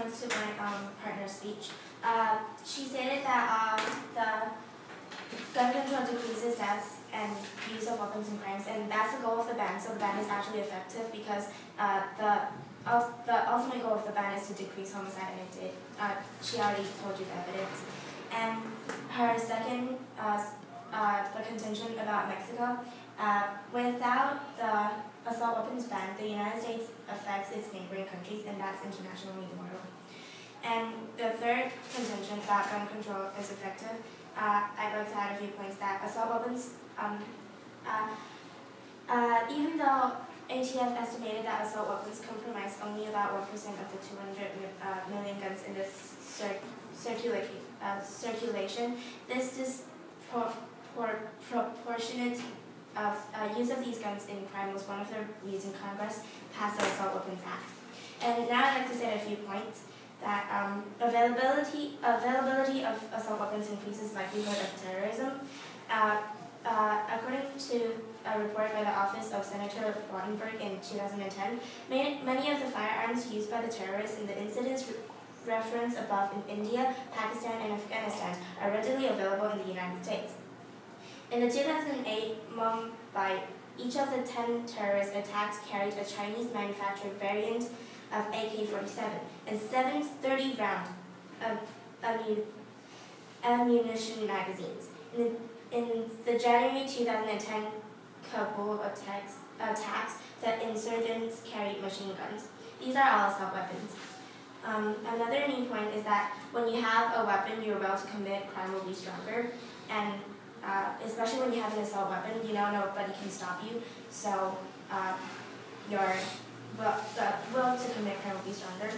points to my partner's speech. She stated that the gun control decreases deaths and use of weapons and crimes, and that's the goal of the ban. So the ban is actually effective because the ultimate goal of the ban is to decrease homicide, and it did. She already told you the evidence. And her second, the contention about Mexico, without the assault weapons ban, the United States affects its neighboring countries, and that's internationally immoral. And the third contention about gun control is effective. I'd like to add a few points that assault weapons, even though ATF estimated that assault weapons comprise only about 1% of the 200 million guns in the circulation, this disproportionate use of these guns in crime was one of the reasons Congress passed the Assault Weapons Act. And now I'd like to say a few points that availability of assault weapons increases likelihood of terrorism. According to a report by the Office of Senator Wattenberg in 2010, many of the firearms used by the terrorists in the incidents referenced above in India, Pakistan, and Afghanistan are readily available in the United States. In the 2008 Mumbai, each of the 10 terrorist attacks carried a Chinese-manufactured variant of AK-47 and 730-round ammunition magazines. In the January 2010 Kabul attacks, the insurgents carried machine guns. These are all assault weapons. Another new point is that when you have a weapon, your will to commit crime will be stronger, and especially when you have an assault weapon, you know nobody can stop you, so the will to commit crime will be stronger.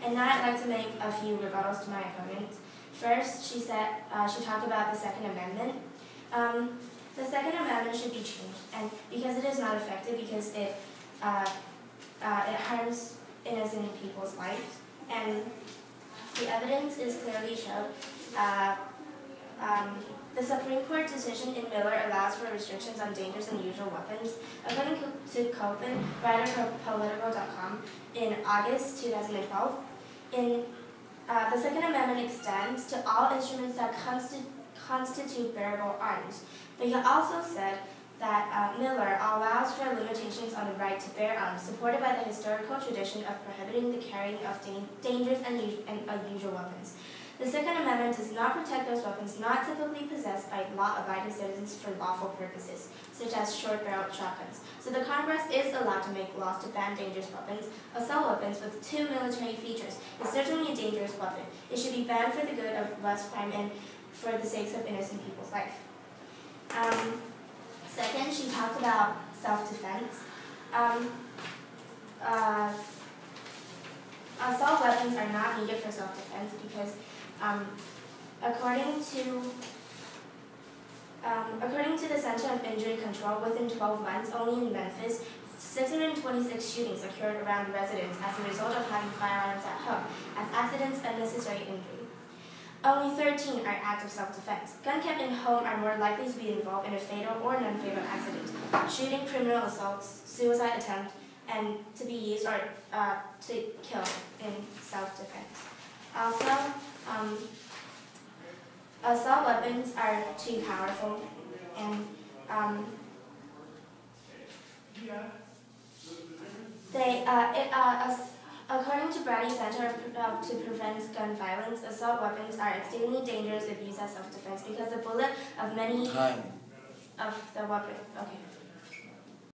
And now I'd like to make a few rebuttals to my opponent. First, she talked about the Second Amendment. The Second Amendment should be changed, and because it is not effective, because it harms innocent people's lives, and the evidence is clearly showed. The Supreme Court decision in Miller allows for restrictions on dangerous and unusual weapons. According to Copen, writer for Politico.com, in August 2012, the Second Amendment extends to all instruments that constitute bearable arms. But he also said that Miller allows for limitations on the right to bear arms, supported by the historical tradition of prohibiting the carrying of dangerous and unusual weapons. The Second Amendment does not protect those weapons not typically possessed by law-abiding citizens for lawful purposes, such as short-barreled shotguns. So the Congress is allowed to make laws to ban dangerous weapons. Assault weapons with 2 military features is certainly a dangerous weapon. It should be banned for the good of less crime and for the sakes of innocent people's life. Second, she talked about self-defense. Assault weapons are not needed for self-defense because according to the Center of Injury Control, within 12 months, only in Memphis, 626 shootings occurred around residents as a result of having firearms at home, as accidents and unnecessary injury. Only 13 are acts of self-defense. Gun kept in home are more likely to be involved in a fatal or non-fatal accident, shooting, criminal assaults, suicide attempt, and to be used or to kill in self-defense. Also, assault weapons are too powerful, and according to Brady Center to Prevent Gun Violence, assault weapons are extremely dangerous if used as self-defense because the bullet of many of the weapon. Okay.